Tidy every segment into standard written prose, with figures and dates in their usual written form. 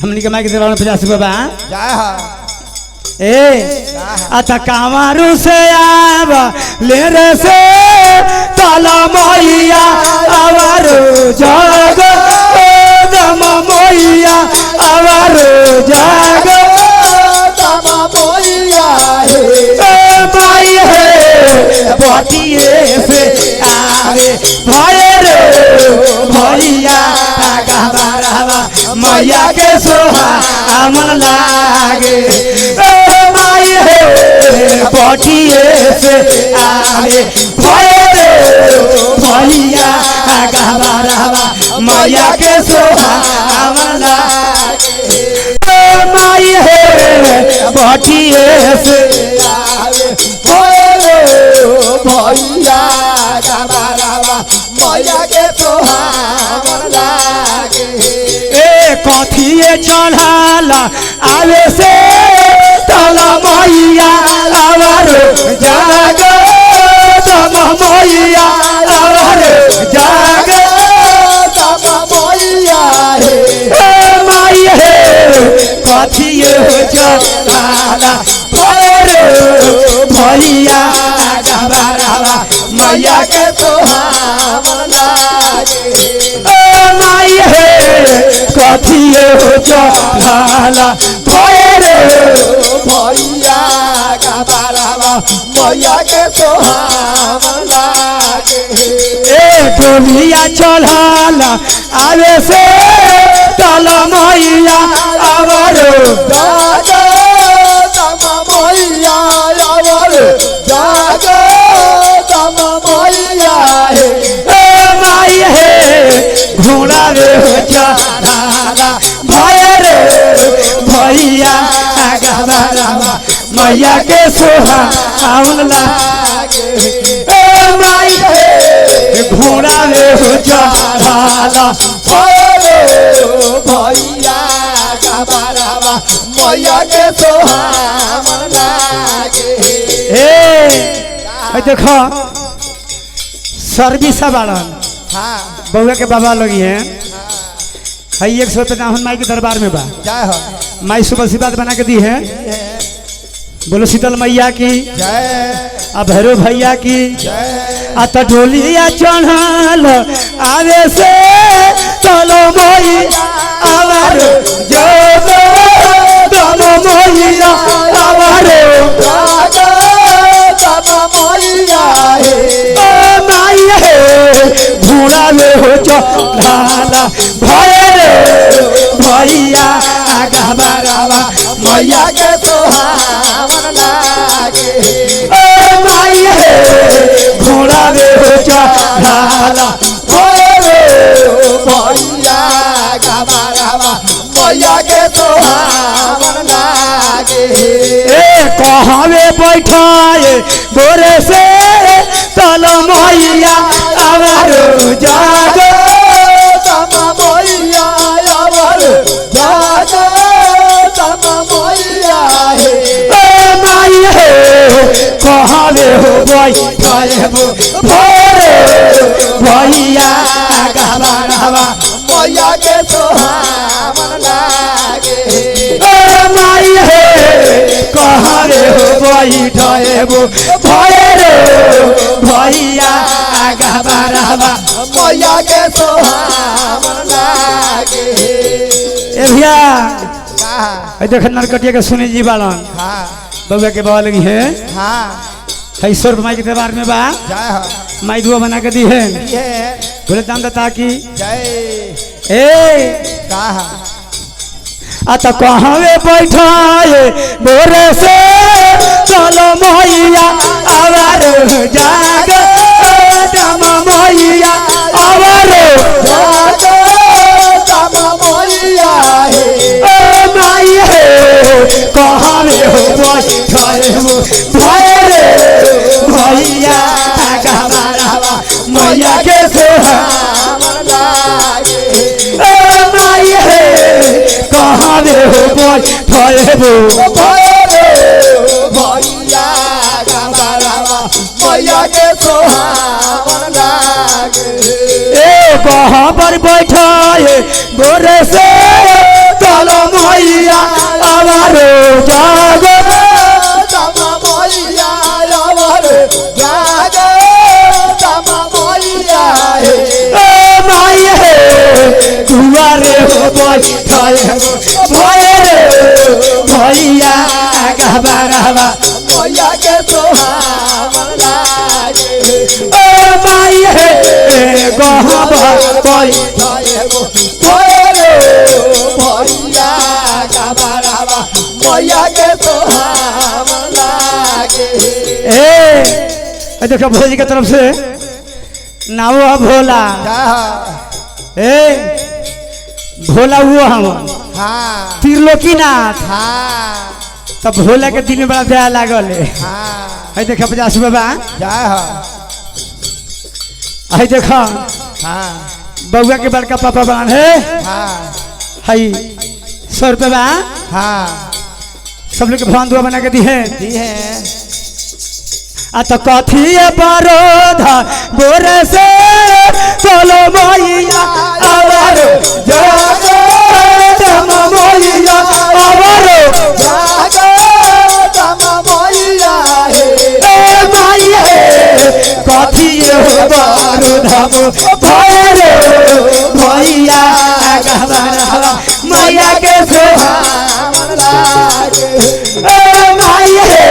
हमनी के माइक दे 50 बाबा जय हो ए आता कामारू से आव ले रे से तला मैया आवर जाग दम मैया आवर जाग दम मैया हे भाई हे बटिए से आवे भाई रे भैया गहबरवा मैया के सोहा अमन लागे बटिए से आवे भैया भैया गहबरवा मैया के सोहा अमन लागे माई हे बटिए से आवे भैया गहबरवा मैया के सोहा अमन लागे ए कथिए चढ़ाला आवे से तला मैया आवर जाग तम मैया आवर जाग दम मैया हे माई हे कथिए चढ़ाला भैया गहबरवा मैया के सोहा अमन लागे माई हे कथिए चढ़ाला भैया गहबरवा मैया के सोहा अमन लागे ए गोलिया चढ़ाला आवे से तला मैया आवर जाग दम मैया आवर जाग दम मैया माई हे घोड़ा रे चढ़ाला भैया भैया गहबरवा मैया के सोहा आवन लागे माई हे घोड़ा रे चढ़ाला भैया गहबरवा मैया के सोहा अमन लागे ए देखो सर्विस बाड़न हाँ बउआ के बाबा लोग हैं हई 100 रुपये दाम माई के दरबार में बा जय हो माई सुबह सी बात बना के दी है बोलो शीतल मैया की जय आ भैरव भैया की जय आ टोलिया चढ़ल आवे से चलो मई आवर जो चलो मैया आवर जाग दम मैया माई हे घोड़ा में हो चढ़ाला भैया गहबरवा मैया के सोहा अमन लागे माई हे घोड़ा में हो चढ़ाला भैया गहबरवा मैया के सोहा अमन लागे ए कहावे बैठाए गोरे से तल मैया आवर जाग दम मैया आवर जाग दम मैया माई हे कहावे हो बैठाए भैया गहबरवा मैया के सोहा अमन लागे माई हे कहावे हो बैठाए भैया गहबरवा मैया के सोहा अमन लागे ए भैया देख नरकटिया के सुनी जी बालन हाँ बउआ के बाबा लगी है हाँ है सौ रुपये माई के दरबार में बा जय हो माई दुआ बना के दी है ये बोले दाम दता की जय ए कहा अत कहावे बैठाए बोरे से चलो मैया आवर जाग दम मैया आवर जाग दम मैया माई हे कहावे हो बैठाए भैया गहबरवा मैया के सोहा अमन लागे माई हे कहावे हो बैठाए भैया गहबरवा मैया के सोहा अमन लागे ए कहाँ पर बैठाए गोरे से तल बैठाए गो भये रे भैया घबरावा मैया के सोहावन लागे ओ माई हे गहबर बैठाए गो भये रे भैया घबरावा मैया के सोहावन लागे ए देखो भोजी की तरफ से नाव है भोला ए भोला हुआ हम हाँ त्रिलोकीनाथ हाँ तब भोला के दिल में बड़ा दया लागल है हाँ है देखो 50 बाबा जय हो है देखो हाँ बउआ के बड़का पापा बान है हाँ है 100 रुपये बा हाँ सब लोग के भगवान दुआ बना के दी है दी है आ तो कथी बरोध बोर से चलो मैया आवारो जागो तम मैया आवारो जागो तम मैया हे ए माई हे कथी बरोध भरे मैया गहबरा मैया के सोहावन लागे ए माई हे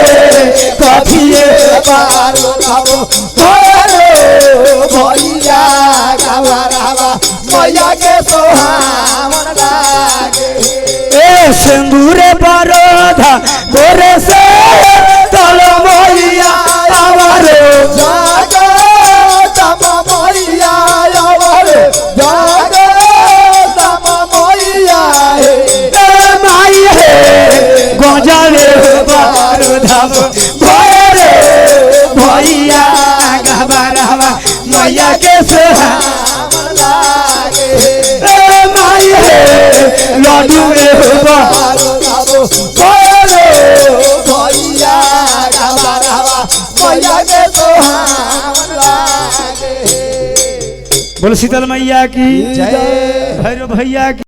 कथी बारो बाबो भरे भैया घबरावा मैया के सोहावन लागे ए सिंदूरे बरोध गोरे से तल मैया आवारो जागो तम मैया आवारो जागो तम मैया हे ए माई हे गजरे बरोध भरे भैया गहबरावा मैया के सोहावन लागे ए माई हे लड्डू बारो बाबो भरे भैया घबरावा मैया के सोहावन लागे बोल शीतल मैया की जय भैरव भैया की।